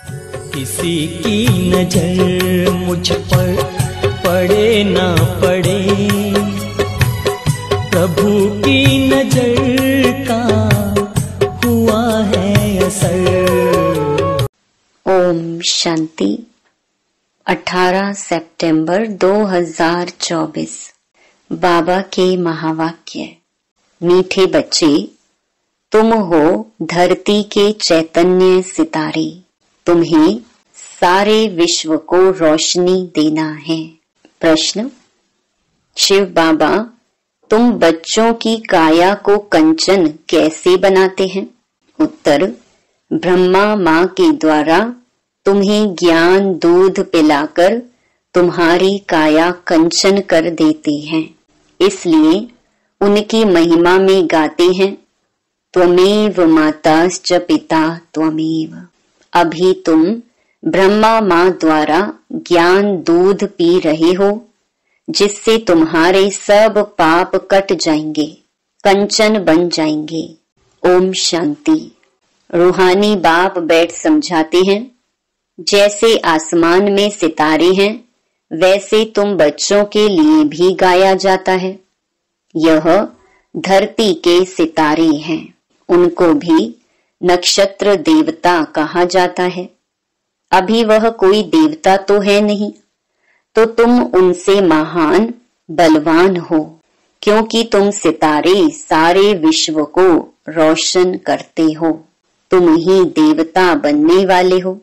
किसी की नजर मुझ पर पड़े ना पड़े, प्रभु की नजर का हुआ है असर। ओम शांति। 18 सितंबर 2024। बाबा के महावाक्य। मीठे बच्चे, तुम हो धरती के चैतन्य सितारे, तुम्हें सारे विश्व को रोशनी देना है। प्रश्न। शिव बाबा, तुम बच्चों की काया को कंचन कैसे बनाते हैं? उत्तर। ब्रह्मा माँ के द्वारा तुम्हें ज्ञान दूध पिलाकर तुम्हारी काया कंचन कर देते हैं, इसलिए उनकी महिमा में गाते हैं, त्वमेव माताश्च पिता त्वमेव। अभी तुम ब्रह्मा माँ द्वारा ज्ञान दूध पी रहे हो, जिससे तुम्हारे सब पाप कट जाएंगे, कंचन बन जाएंगे। ओम शांति। रूहानी बाप बैठ समझाते हैं, जैसे आसमान में सितारे हैं, वैसे तुम बच्चों के लिए भी गाया जाता है। यह धरती के सितारे हैं, उनको भी नक्षत्र देवता कहा जाता है। अभी वह कोई देवता तो है नहीं, तो तुम उनसे महान बलवान हो, क्योंकि तुम सितारे सारे विश्व को रोशन करते हो। तुम ही देवता बनने वाले हो।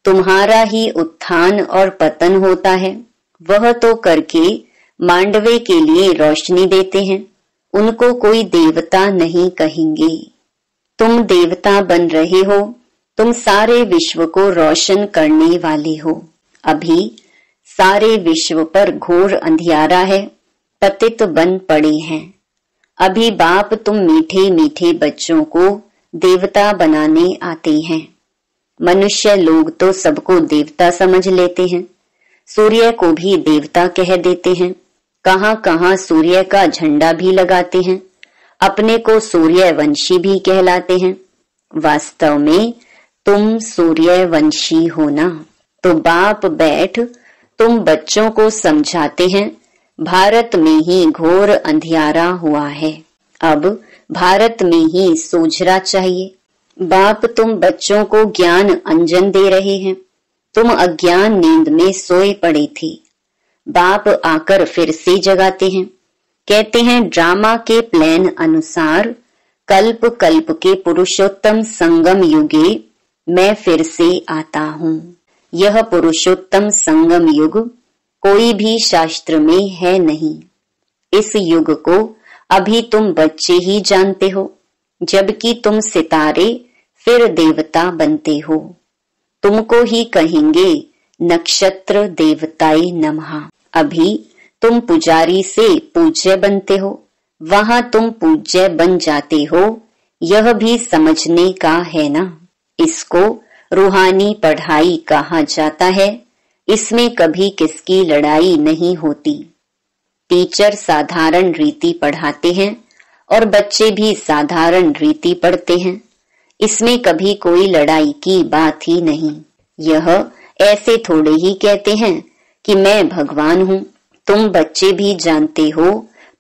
तुम्हारा ही उत्थान और पतन होता है। वह तो करके मांडवे के लिए रोशनी देते हैं, उनको कोई देवता नहीं कहेंगे। तुम देवता बन रहे हो, तुम सारे विश्व को रोशन करने वाले हो। अभी सारे विश्व पर घोर अंधियारा है, पतित बन पड़े हैं। अभी बाप तुम मीठे मीठे बच्चों को देवता बनाने आते हैं। मनुष्य लोग तो सबको देवता समझ लेते हैं, सूर्य को भी देवता कह देते हैं, कहां कहां सूर्य का झंडा भी लगाते हैं, अपने को सूर्यवंशी भी कहलाते हैं। वास्तव में तुम सूर्यवंशी हो ना। तो बाप बैठ तुम बच्चों को समझाते हैं, भारत में ही घोर अंधियारा हुआ है, अब भारत में ही सूझना चाहिए। बाप तुम बच्चों को ज्ञान अंजन दे रहे हैं। तुम अज्ञान नींद में सोए पड़े थे, बाप आकर फिर से जगाते हैं। कहते हैं ड्रामा के प्लान अनुसार कल्प कल्प के पुरुषोत्तम संगम युगे मैं फिर से आता हूँ। यह पुरुषोत्तम संगम युग कोई भी शास्त्र में है नहीं। इस युग को अभी तुम बच्चे ही जानते हो, जबकि तुम सितारे फिर देवता बनते हो। तुमको ही कहेंगे नक्षत्र देवताए नमः। अभी तुम पुजारी से पूज्य बनते हो, वहां तुम पूज्य बन जाते हो। यह भी समझने का है ना। इसको रूहानी पढ़ाई कहा जाता है। इसमें कभी किसकी लड़ाई नहीं होती। टीचर साधारण रीति पढ़ाते हैं और बच्चे भी साधारण रीति पढ़ते हैं। इसमें कभी कोई लड़ाई की बात ही नहीं। यह ऐसे थोड़े ही कहते हैं कि मैं भगवान हूँ। तुम बच्चे भी जानते हो,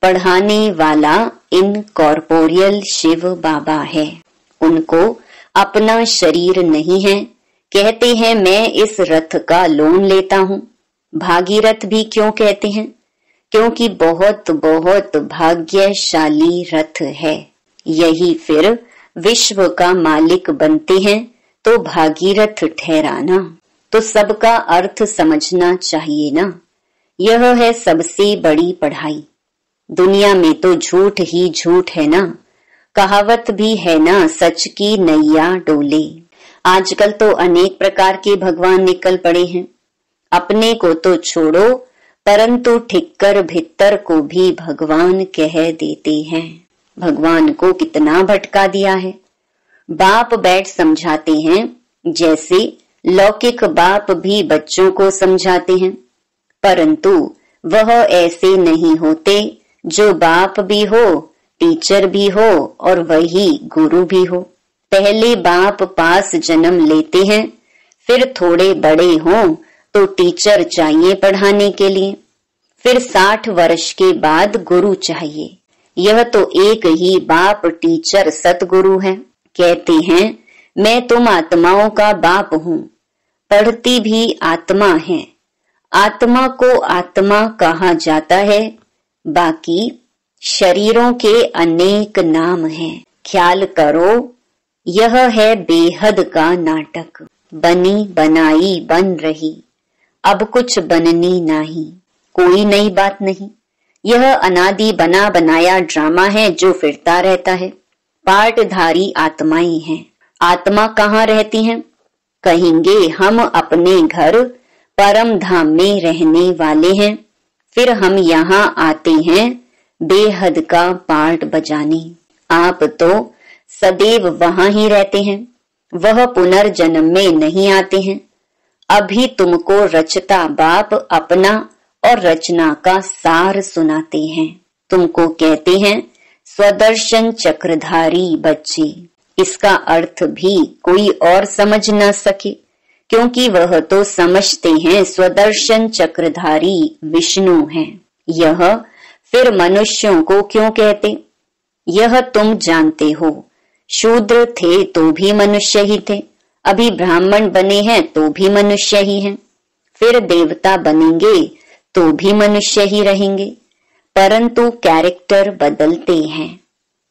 पढ़ाने वाला इनकॉर्पोरियल शिव बाबा है। उनको अपना शरीर नहीं है। कहते हैं मैं इस रथ का लोन लेता हूँ। भागीरथ भी क्यों कहते हैं? क्योंकि बहुत बहुत भाग्यशाली रथ है। यही फिर विश्व का मालिक बनते हैं, तो भागीरथ ठहराना। तो सबका अर्थ समझना चाहिए ना। यह है सबसे बड़ी पढ़ाई। दुनिया में तो झूठ ही झूठ है ना। कहावत भी है ना, सच की नैया डोले। आजकल तो अनेक प्रकार के भगवान निकल पड़े हैं। अपने को तो छोड़ो, परंतु ठिक्कर भित्तर को भी भगवान कह देते हैं। भगवान को कितना भटका दिया है। बाप बैठ समझाते हैं, जैसे लौकिक बाप भी बच्चों को समझाते हैं, परंतु वह ऐसे नहीं होते जो बाप भी हो, टीचर भी हो और वही गुरु भी हो। पहले बाप पास जन्म लेते हैं, फिर थोड़े बड़े हों तो टीचर चाहिए पढ़ाने के लिए, फिर 60 वर्ष के बाद गुरु चाहिए। यह तो एक ही बाप टीचर सतगुरु है। कहते हैं मैं तुम आत्माओं का बाप हूँ, पढ़ती भी आत्मा है। आत्मा को आत्मा कहा जाता है, बाकी शरीरों के अनेक नाम हैं। ख्याल करो, यह है बेहद का नाटक। बनी बनाई बन रही, अब कुछ बननी नहीं। कोई नई बात नहीं, यह अनादि बना बनाया ड्रामा है जो फिरता रहता है। पार्टधारी आत्माएं हैं। आत्मा कहाँ रहती हैं? कहेंगे हम अपने घर परम धाम में रहने वाले हैं, फिर हम यहाँ आते हैं बेहद का पार्ट बजाने। आप तो सदैव वहां ही रहते हैं, वह पुनर्जन्म में नहीं आते हैं। अभी तुमको रचता बाप अपना और रचना का सार सुनाते हैं। तुमको कहते हैं स्वदर्शन चक्रधारी बच्चे। इसका अर्थ भी कोई और समझ न सके, क्योंकि वह तो समझते हैं स्वदर्शन चक्रधारी विष्णु हैं। यह फिर मनुष्यों को क्यों कहते? यह तुम जानते हो, शूद्र थे तो भी मनुष्य ही थे, अभी ब्राह्मण बने हैं तो भी मनुष्य ही हैं, फिर देवता बनेंगे तो भी मनुष्य ही रहेंगे, परंतु कैरेक्टर बदलते हैं।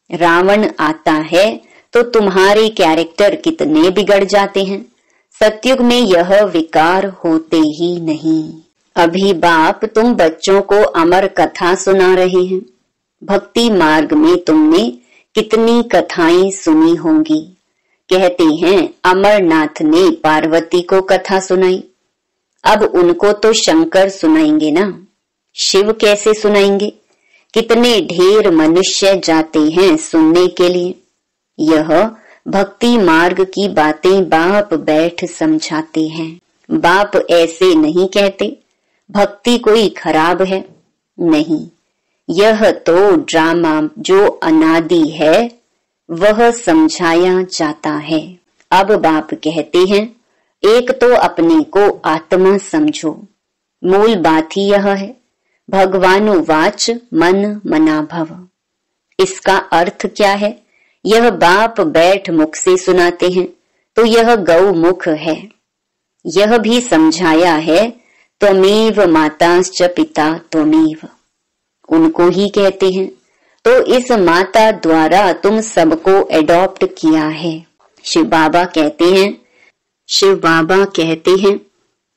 रावण आता है तो तुम्हारे कैरेक्टर कितने बिगड़ जाते हैं। सतयुग में यह विकार होते ही नहीं। अभी बाप तुम बच्चों को अमर कथा सुना रहे हैं। भक्ति मार्ग में तुमने कितनी कथाएं सुनी होंगी। कहते हैं अमरनाथ ने पार्वती को कथा सुनाई, अब उनको तो शंकर सुनाएंगे ना, शिव कैसे सुनाएंगे? कितने ढेर मनुष्य जाते हैं सुनने के लिए। यह भक्ति मार्ग की बातें बाप बैठ समझाते हैं। बाप ऐसे नहीं कहते भक्ति कोई खराब है, नहीं, यह तो ड्रामा जो अनादि है वह समझाया जाता है। अब बाप कहते हैं एक तो अपने को आत्मा समझो। मूल बात ही यह है, भगवानुवाच मन मना भव। इसका अर्थ क्या है? यह बाप बैठ मुख से सुनाते हैं तो यह गौ मुख है। यह भी समझाया है त्वमेव माताश्च पिता त्वमेव, उनको ही कहते हैं। तो इस माता द्वारा तुम सबको एडॉप्ट किया है। शिव बाबा कहते हैं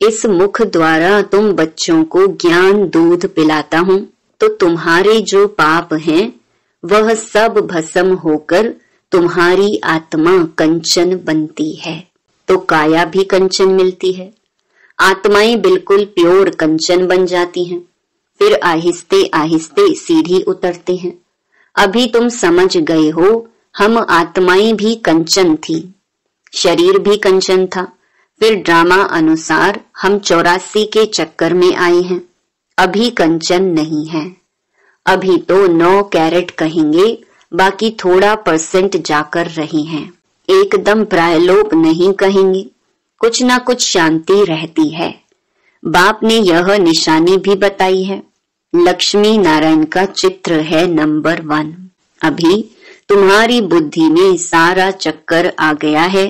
इस मुख द्वारा तुम बच्चों को ज्ञान दूध पिलाता हूँ, तो तुम्हारे जो पाप हैं वह सब भस्म होकर तुम्हारी आत्मा कंचन बनती है, तो काया भी कंचन मिलती है। आत्माएं बिल्कुल प्योर कंचन बन जाती हैं, फिर आहिस्ते आहिस्ते सीढ़ी उतरते हैं। अभी तुम समझ गए हो हम आत्माएं भी कंचन थी, शरीर भी कंचन था, फिर ड्रामा अनुसार हम 84 के चक्कर में आए हैं। अभी कंचन नहीं है, अभी तो 9 कैरेट कहेंगे, बाकी थोड़ा % जाकर रहे हैं। एकदम प्रायलोप नहीं कहेंगे, कुछ ना कुछ शांति रहती है। बाप ने यह निशानी भी बताई है, लक्ष्मी नारायण का चित्र है नंबर 1। अभी तुम्हारी बुद्धि में सारा चक्कर आ गया है,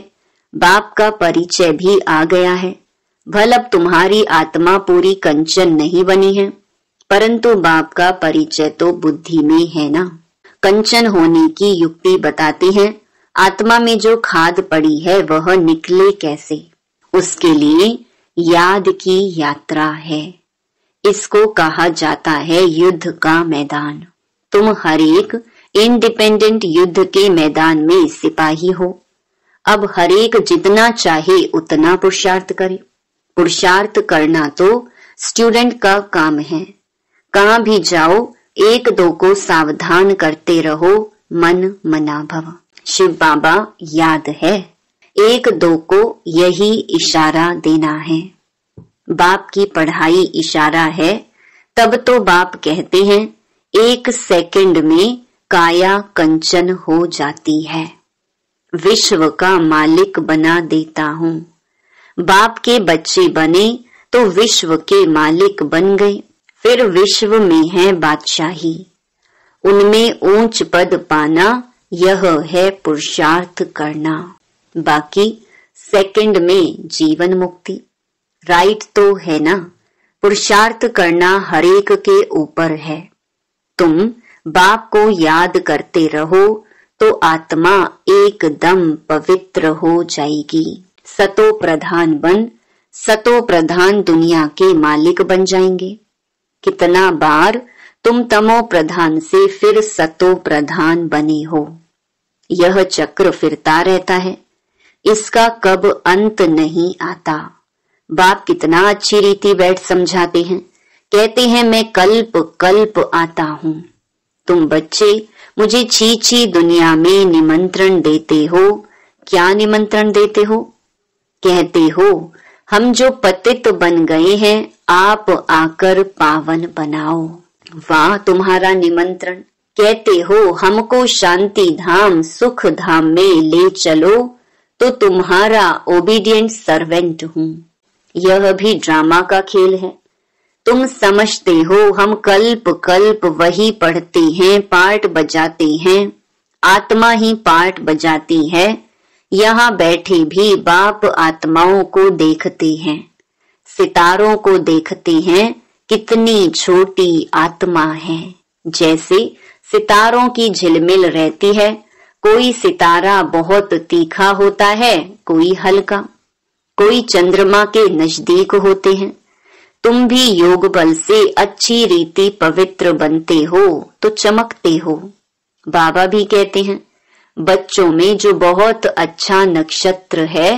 बाप का परिचय भी आ गया है। भल अब तुम्हारी आत्मा पूरी कंचन नहीं बनी है, परंतु बाप का परिचय तो बुद्धि में है ना। कंचन होने की युक्ति बताते हैं, आत्मा में जो खाद पड़ी है वह निकले कैसे, उसके लिए याद की यात्रा है। इसको कहा जाता है युद्ध का मैदान। तुम हर एक इंडिपेंडेंट युद्ध के मैदान में सिपाही हो। अब हर एक जितना चाहे उतना पुरुषार्थ करे। पुरुषार्थ करना तो स्टूडेंट का काम है। कहाँ भी जाओ 1-2 को सावधान करते रहो, मन मना भव। शिव बाबा याद है, 1-2 को यही इशारा देना है। बाप की पढ़ाई इशारा है, तब तो बाप कहते हैं 1 सेकंड में काया कंचन हो जाती है। विश्व का मालिक बना देता हूँ। बाप के बच्चे बने तो विश्व के मालिक बन गए। फिर विश्व में है बादशाही, उनमें ऊंच पद पाना, यह है पुरुषार्थ करना। बाकी सेकंड में जीवन मुक्ति। राइट तो है ना? पुरुषार्थ करना हरेक के ऊपर है। तुम बाप को याद करते रहो तो आत्मा एकदम पवित्र हो जाएगी। सतो प्रधान बन, सतो प्रधान दुनिया के मालिक बन जाएंगे। कितना बार तुम तमो प्रधान से फिर सतो प्रधान बने हो। यह चक्र फिरता रहता है, इसका कब अंत नहीं आता। बाप कितना अच्छी रीति बैठ समझाते हैं, कहते हैं मैं कल्प कल्प आता हूँ। तुम बच्चे मुझे छी दुनिया में निमंत्रण देते हो। क्या निमंत्रण देते हो? कहते हो हम जो पतित बन गए हैं आप आकर पावन बनाओ। वाह तुम्हारा निमंत्रण। कहते हो हमको शांति धाम सुख धाम में ले चलो, तो तुम्हारा ओबीडिएंट सर्वेंट हूँ। यह भी ड्रामा का खेल है। तुम समझते हो हम कल्प कल्प वही पढ़ते हैं, पार्ट बजाते हैं, आत्मा ही पार्ट बजाती है। यहाँ बैठे भी बाप आत्माओं को देखते हैं, सितारों को देखते हैं, कितनी छोटी आत्मा है। जैसे सितारों की झिलमिल रहती है, कोई सितारा बहुत तीखा होता है, कोई हल्का, कोई चंद्रमा के नजदीक होते हैं। तुम भी योग बल से अच्छी रीति पवित्र बनते हो तो चमकते हो। बाबा भी कहते हैं बच्चों में जो बहुत अच्छा नक्षत्र है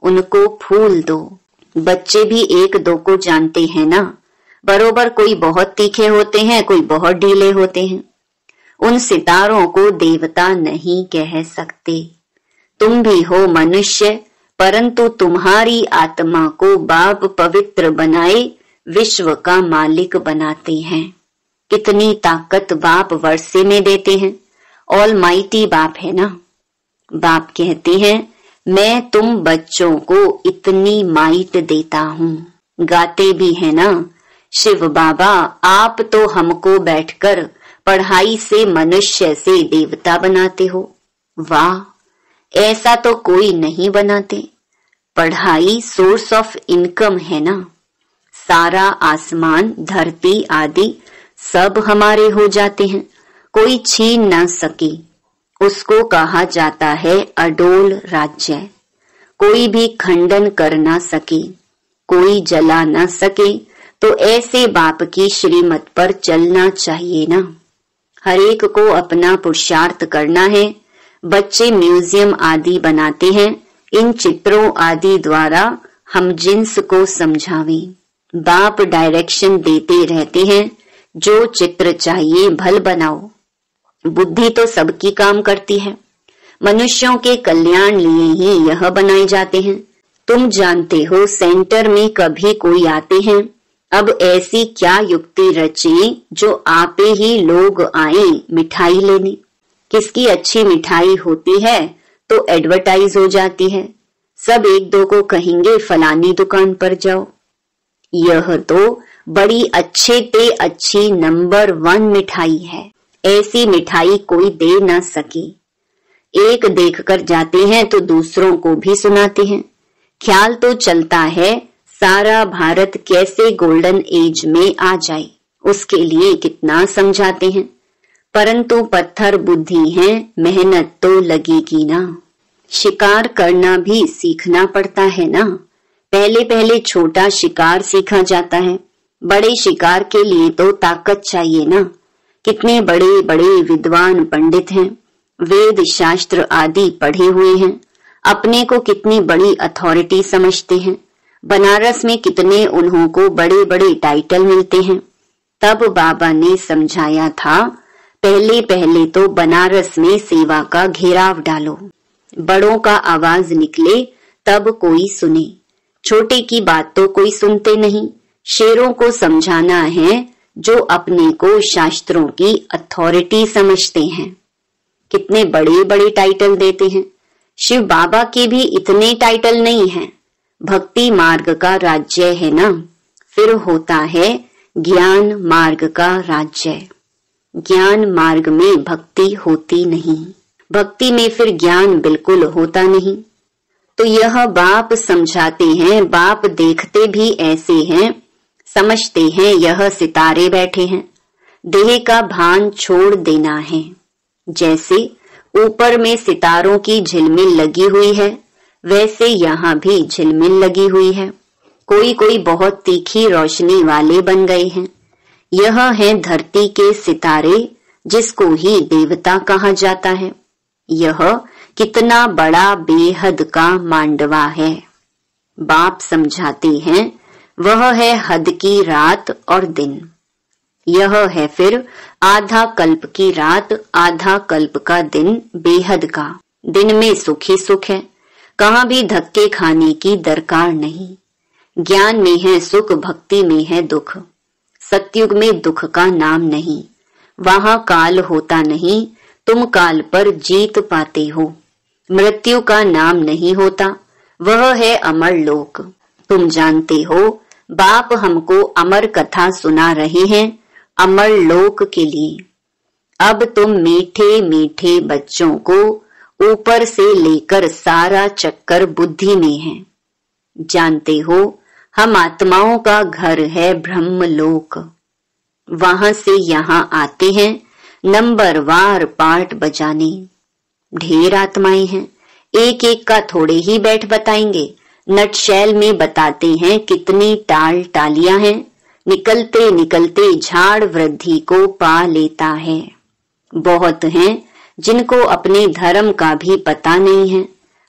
उनको फूल दो। बच्चे भी एक दो को जानते हैं ना, बरोबर कोई बहुत तीखे होते हैं, कोई बहुत ढीले होते हैं। उन सितारों को देवता नहीं कह सकते। तुम भी हो मनुष्य, परंतु तुम्हारी आत्मा को बाप पवित्र बनाए विश्व का मालिक बनाते हैं। कितनी ताकत बाप वर्षे में देते हैं। ऑल माइटी बाप है ना। बाप कहते हैं मैं तुम बच्चों को इतनी माइट देता हूँ। गाते भी है ना शिव बाबा आप तो हमको बैठकर पढ़ाई से मनुष्य से देवता बनाते हो। वाह, ऐसा तो कोई नहीं बनाते। पढ़ाई सोर्स ऑफ इनकम है ना। सारा आसमान धरती आदि सब हमारे हो जाते हैं, कोई छीन न सके। उसको कहा जाता है अडोल राज्य। कोई भी खंडन कर ना सके, कोई जला ना सके। तो ऐसे बाप की श्रीमत पर चलना चाहिए ना। हरेक को अपना पुरुषार्थ करना है। बच्चे म्यूजियम आदि बनाते हैं, इन चित्रों आदि द्वारा हम जिन्स को समझावें। बाप डायरेक्शन देते रहते हैं, जो चित्र चाहिए भल बनाओ। बुद्धि तो सबकी काम करती है, मनुष्यों के कल्याण लिए ही यह बनाए जाते हैं। तुम जानते हो सेंटर में कभी कोई आते हैं, अब ऐसी क्या युक्ति रचे जो आपे ही लोग आए मिठाई लेने। किसकी अच्छी मिठाई होती है तो एडवर्टाइज हो जाती है, सब एक दो को कहेंगे फलानी दुकान पर जाओ। यह तो बड़ी अच्छे ते अच्छी नंबर 1 मिठाई है, ऐसी मिठाई कोई दे ना सके। एक देखकर जाते हैं तो दूसरों को भी सुनाते हैं। ख्याल तो चलता है सारा भारत कैसे गोल्डन एज में आ जाए, उसके लिए कितना समझाते हैं, परंतु पत्थर बुद्धि है, मेहनत तो लगेगी ना। शिकार करना भी सीखना पड़ता है ना। पहले पहले छोटा शिकार सीखा जाता है, बड़े शिकार के लिए तो ताकत चाहिए ना। कितने बड़े बड़े विद्वान पंडित हैं, वेद शास्त्र आदि पढ़े हुए हैं, अपने को कितनी बड़ी अथॉरिटी समझते हैं। बनारस में कितने उन्हों को बड़े बड़े टाइटल मिलते हैं। तब बाबा ने समझाया था पहले पहले तो बनारस में सेवा का घेराव डालो, बड़ों का आवाज निकले तब कोई सुने। छोटे की बात तो कोई सुनते नहीं। शेरों को समझाना है जो अपने को शास्त्रों की अथॉरिटी समझते हैं। कितने बड़े बड़े टाइटल देते हैं। शिव बाबा के भी इतने टाइटल नहीं हैं, भक्ति मार्ग का राज्य है ना, फिर होता है ज्ञान मार्ग का राज्य। ज्ञान मार्ग में भक्ति होती नहीं, भक्ति में फिर ज्ञान बिल्कुल होता नहीं। तो यह बाप समझाते हैं, बाप देखते भी ऐसे हैं, समझते हैं यह सितारे बैठे हैं। देह का भान छोड़ देना है। जैसे ऊपर में सितारों की झिलमिल लगी हुई है, वैसे यहाँ भी झिलमिल लगी हुई है। कोई कोई बहुत तीखी रोशनी वाले बन गए हैं। यह है धरती के सितारे, जिसको ही देवता कहा जाता है। यह कितना बड़ा बेहद का मांडवा है। बाप समझाते हैं वह है हद की रात और दिन। यह है फिर आधा कल्प की रात, आधा कल्प का दिन, बेहद का। दिन में सुख ही सुख है, कहाँ भी धक्के खाने की दरकार नहीं। ज्ञान में है सुख, भक्ति में है दुख। सतयुग में दुख का नाम नहीं, वहां काल होता नहीं, तुम काल पर जीत पाते हो। मृत्यु का नाम नहीं होता, वह है अमर लोक। तुम जानते हो बाप हमको अमर कथा सुना रहे हैं अमर लोक के लिए। अब तुम मीठे मीठे बच्चों को ऊपर से लेकर सारा चक्कर बुद्धि में है। जानते हो हम आत्माओं का घर है ब्रह्मलोक। वहां से यहाँ आते हैं नंबरवार पार्ट बजाने। ढेर आत्माएं हैं, एक एक का थोड़े ही बैठ बताएंगे। नटशैल में बताते हैं कितनी टाल टालियां हैं। निकलते निकलते झाड़ वृद्धि को पा लेता है। बहुत हैं जिनको अपने धर्म का भी पता नहीं है।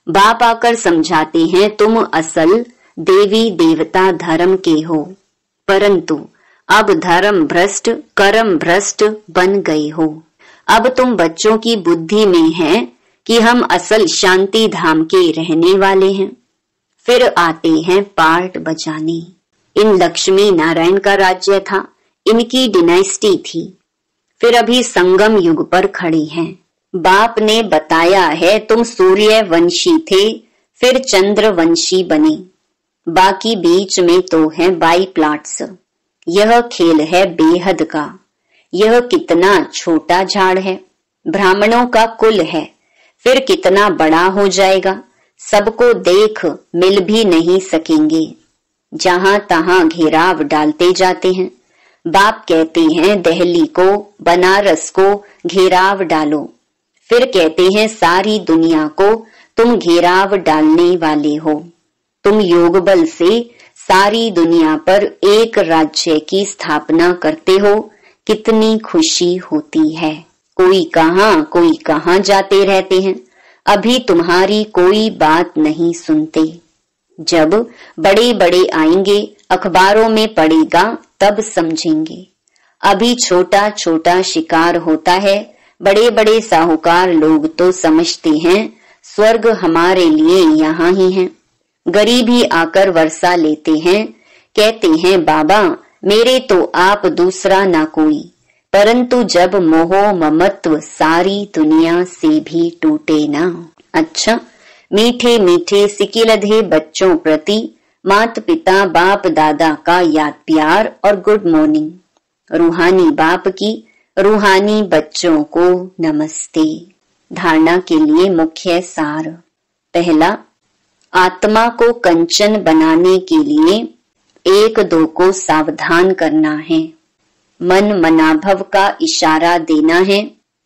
बाप आकर समझाते हैं तुम असल देवी देवता धर्म के हो, परंतु अब धर्म भ्रष्ट कर्म भ्रष्ट बन गए हो। अब तुम बच्चों की बुद्धि में है कि हम असल शांति धाम के रहने वाले हैं। फिर आते हैं पार्ट बजाने। इन लक्ष्मी नारायण का राज्य था, इनकी डिनाइस्टी थी। फिर अभी संगम युग पर खड़ी हैं। बाप ने बताया है तुम सूर्य वंशी थे, फिर चंद्र वंशी बने। बाकी बीच में तो है बाई प्लाट्स। यह खेल है बेहद का। यह कितना छोटा झाड़ है, ब्राह्मणों का कुल है, फिर कितना बड़ा हो जाएगा। सबको देख मिल भी नहीं सकेंगे, जहां तहां घेराव डालते जाते हैं। बाप कहते हैं दिल्ली को, बनारस को घेराव डालो, फिर कहते हैं सारी दुनिया को तुम घेराव डालने वाले हो। तुम योग बल से सारी दुनिया पर एक राज्य की स्थापना करते हो। कितनी खुशी होती है। कोई कहां जाते रहते हैं, अभी तुम्हारी कोई बात नहीं सुनते। जब बड़े बड़े आएंगे, अखबारों में पड़ेगा, तब समझेंगे। अभी छोटा छोटा शिकार होता है। बड़े बड़े साहूकार लोग तो समझते हैं स्वर्ग हमारे लिए यहाँ ही है। गरीब ही आकर वर्षा लेते हैं, कहते हैं बाबा मेरे तो आप दूसरा ना कोई। परंतु जब मोह ममत्व सारी दुनिया से भी टूटे ना। अच्छा, मीठे मीठे सिकिलधे बच्चों प्रति माता पिता बाप दादा का याद प्यार और गुड मॉर्निंग। रूहानी बाप की रूहानी बच्चों को नमस्ते। धारणा के लिए मुख्य सार। पहला, आत्मा को कंचन बनाने के लिए एक दो को सावधान करना है। मन मनाभव का इशारा देना है।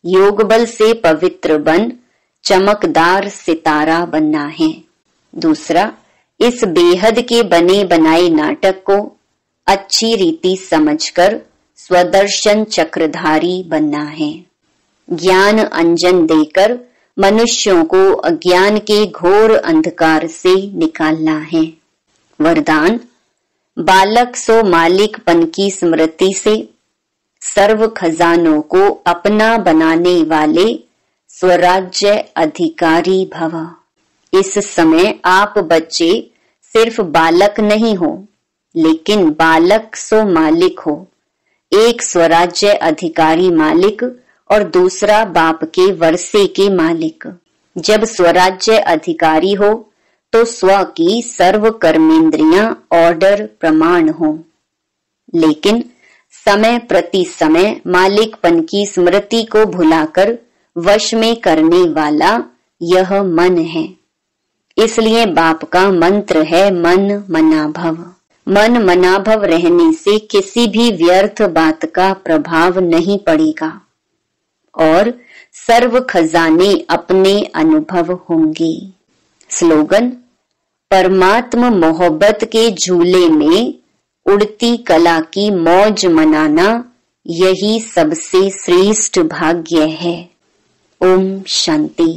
योग बल से पवित्र बन चमकदार सितारा बनना है। दूसरा, इस बेहद के बने बनाए नाटक को अच्छी रीति समझकर स्वदर्शन चक्रधारी बनना है। ज्ञान अंजन देकर मनुष्यों को अज्ञान के घोर अंधकार से निकालना है। वरदान, बालक सो मालिकपन की स्मृति से सर्व खजानों को अपना बनाने वाले स्वराज्य अधिकारी भव। इस समय आप बच्चे सिर्फ बालक नहीं हो, लेकिन बालक सो मालिक हो। एक स्वराज्य अधिकारी मालिक और दूसरा बाप के वर्षे के मालिक। जब स्वराज्य अधिकारी हो तो स्व की सर्व कर्मेंद्रियां ऑर्डर प्रमाण हो। लेकिन समय प्रति समय मालिकपन की स्मृति को भुलाकर वश में करने वाला यह मन है। इसलिए बाप का मंत्र है मन मनाभव। मन मनाभव रहने से किसी भी व्यर्थ बात का प्रभाव नहीं पड़ेगा और सर्व खजाने अपने अनुभव होंगे। स्लोगन: परमात्मा मोहब्बत के झूले में उड़ती कला की मौज मनाना यही सबसे श्रेष्ठ भाग्य है। ओम शांति।